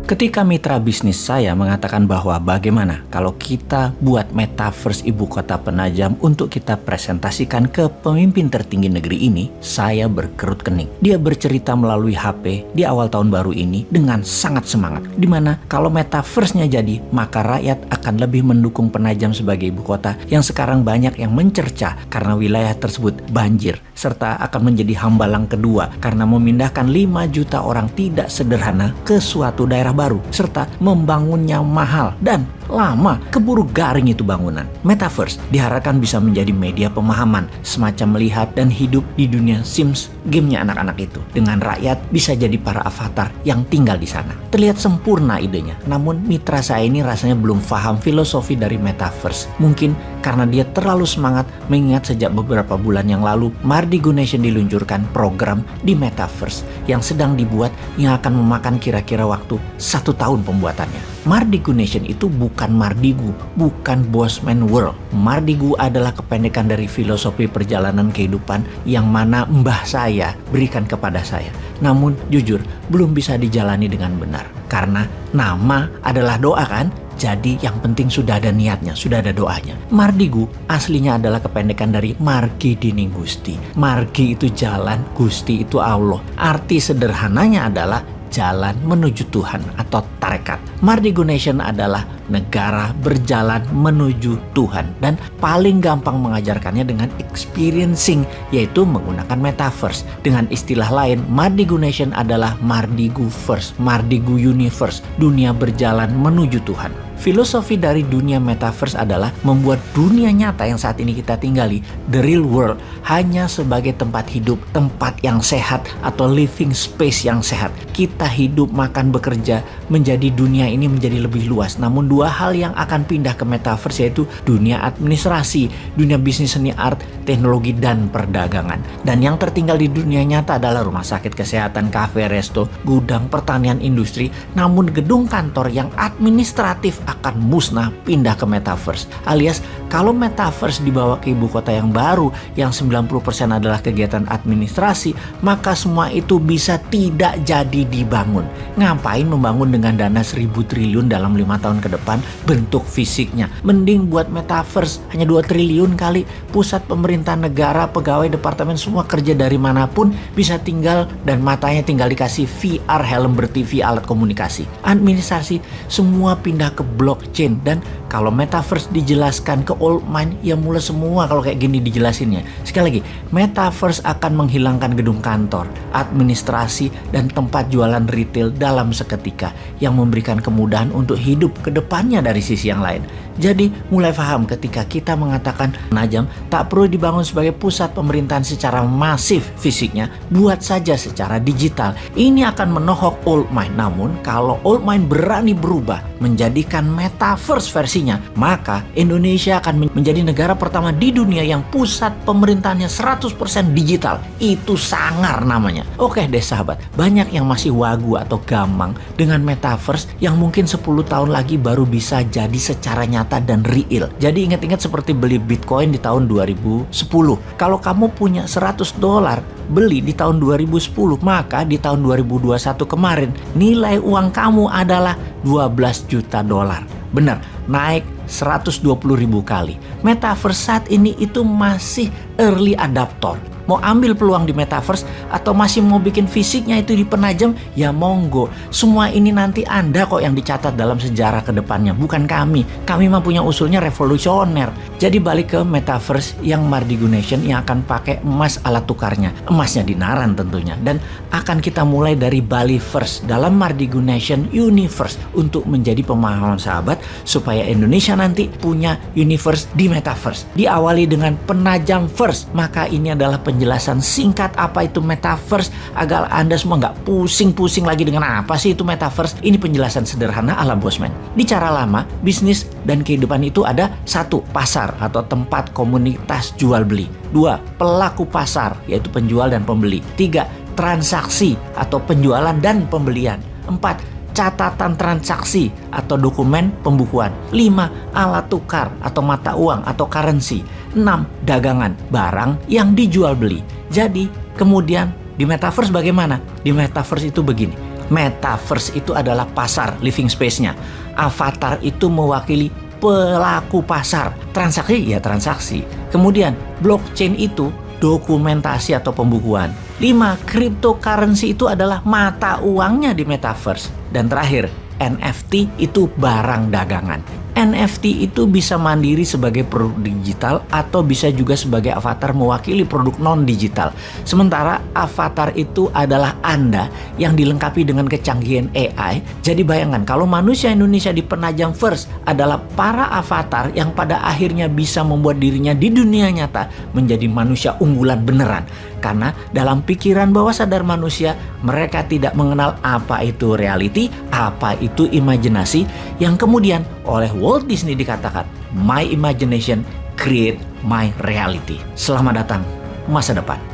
Ketika mitra bisnis saya mengatakan bahwa bagaimana kalau kita buat metaverse ibu kota penajam untuk kita presentasikan ke pemimpin tertinggi negeri ini, saya berkerut kening. Dia bercerita melalui HP di awal tahun baru ini dengan sangat semangat. Dimana kalau metaverse-nya jadi, maka rakyat akan lebih mendukung Penajam sebagai ibu kota yang sekarang banyak yang mencerca karena wilayah tersebut banjir, serta akan menjadi hambalang kedua karena memindahkan 5 juta orang tidak sederhana ke suatu daerah baru, serta membangunnya mahal dan lama, keburu garing itu bangunan. Metaverse diharapkan bisa menjadi media pemahaman, semacam melihat dan hidup di dunia Sims, gamenya anak-anak itu. Dengan rakyat bisa jadi para avatar yang tinggal di sana. Terlihat sempurna idenya, namun mitra saya ini rasanya belum paham filosofi dari Metaverse. Mungkin karena dia terlalu semangat mengingat sejak beberapa bulan yang lalu Mardigu Nation diluncurkan program di Metaverse yang sedang dibuat yang akan memakan kira-kira waktu 1 tahun pembuatannya. Mardigu Nation itu bukan Mardigu, bukan Bosman World. Mardigu adalah kependekan dari filosofi perjalanan kehidupan yang mana mbah saya berikan kepada saya. Namun jujur belum bisa dijalani dengan benar. Karena nama adalah doa kan? Jadi yang penting sudah ada niatnya, sudah ada doanya. Mardigu aslinya adalah kependekan dari Margi Dining Gusti. Margi itu jalan, Gusti itu Allah. Arti sederhananya adalah jalan menuju Tuhan atau tarekat. Mardigu Nation adalah negara berjalan menuju Tuhan dan paling gampang mengajarkannya dengan experiencing, yaitu menggunakan metaverse. Dengan istilah lain, Mardigu Nation adalah Mardigu First, Mardigu Universe, dunia berjalan menuju Tuhan. Filosofi dari dunia metaverse adalah membuat dunia nyata yang saat ini kita tinggali, the real world, hanya sebagai tempat hidup, tempat yang sehat atau living space yang sehat. Kita hidup, makan, bekerja, menjadi dunia ini menjadi lebih luas. Namun 2 hal yang akan pindah ke metaverse yaitu dunia administrasi, dunia bisnis seni art, teknologi, dan perdagangan. Dan yang tertinggal di dunia nyata adalah rumah sakit, kesehatan, kafe, resto, gudang, pertanian, industri. Namun gedung kantor yang administratif akan musnah pindah ke metaverse. Alias kalau metaverse dibawa ke ibu kota yang baru yang 90% adalah kegiatan administrasi, maka semua itu bisa tidak jadi dibangun. Ngapain membangun dengan dana 1.000 triliun dalam 5 tahun ke depan bentuk fisiknya? Mending buat metaverse hanya 2 triliun kali. Pusat pemerintahan negara, pegawai departemen semua kerja dari manapun bisa tinggal dan matanya tinggal dikasih VR, helm ber-TV, alat komunikasi. Administrasi semua pindah ke blockchain. Dan kalau metaverse dijelaskan ke old mind, ya mulai semua kalau kayak gini dijelasinnya. Sekali lagi, metaverse akan menghilangkan gedung kantor, administrasi, dan tempat jualan retail dalam seketika yang memberikan kemudahan untuk hidup ke depannya dari sisi yang lain. Jadi mulai paham ketika kita mengatakan Penajam tak perlu dibangun sebagai pusat pemerintahan secara masif fisiknya, buat saja secara digital. Ini akan menohok old mind. Namun kalau old mind berani berubah menjadikan metaverse versinya, maka Indonesia akan menjadi negara pertama di dunia yang pusat pemerintahannya 100% digital. Itu sangar namanya. Oke deh sahabat, banyak yang masih wagu atau gamang dengan metaverse yang mungkin 10 tahun lagi baru bisa jadi secara nyata dan real. Jadi ingat-ingat seperti beli Bitcoin di tahun 2010. Kalau kamu punya $100 beli di tahun 2010, maka di tahun 2021 kemarin nilai uang kamu adalah $12 juta. Benar, naik 120.000 kali. Metaverse saat ini itu masih early adapter. Mau ambil peluang di metaverse atau masih mau bikin fisiknya itu di Penajam, ya monggo. Semua ini nanti Anda kok yang dicatat dalam sejarah ke depannya, bukan kami. Kami mah punya usulnya revolusioner. Jadi balik ke metaverse yang Mardigu Nation yang akan pakai emas alat tukarnya. Emasnya dinaran tentunya. Dan akan kita mulai dari Bali First dalam Mardigu Nation Universe untuk menjadi pemahaman sahabat supaya Indonesia nanti punya universe di metaverse. Diawali dengan Penajam First, maka ini adalah penjelasan singkat apa itu metaverse agar Anda semua nggak pusing-pusing lagi dengan apa sih itu metaverse. Ini penjelasan sederhana ala Bosman. Di cara lama, bisnis dan kehidupan itu ada 1. Pasar atau tempat komunitas jual beli. 2. Pelaku pasar yaitu penjual dan pembeli. 3. Transaksi atau penjualan dan pembelian. 4. Catatan transaksi atau dokumen pembukuan. 5. Alat tukar atau mata uang atau currency. 6. Dagangan, barang yang dijual beli. Jadi kemudian di metaverse bagaimana? Di metaverse itu begini. Metaverse itu adalah pasar living space-nya. Avatar itu mewakili pelaku pasar. Transaksi ya transaksi. Kemudian blockchain itu dokumentasi atau pembukuan. 5. Cryptocurrency itu adalah mata uangnya di metaverse. Dan terakhir, NFT itu barang dagangan. NFT itu bisa mandiri sebagai produk digital atau bisa juga sebagai avatar mewakili produk non-digital. Sementara avatar itu adalah Anda yang dilengkapi dengan kecanggihan AI. Jadi bayangkan kalau manusia Indonesia di Penajam First adalah para avatar yang pada akhirnya bisa membuat dirinya di dunia nyata menjadi manusia unggulan beneran. Karena dalam pikiran bawah sadar manusia, mereka tidak mengenal apa itu reality, apa itu imajinasi, yang kemudian oleh Walt Disney dikatakan, "My imagination create my reality." Selamat datang masa depan.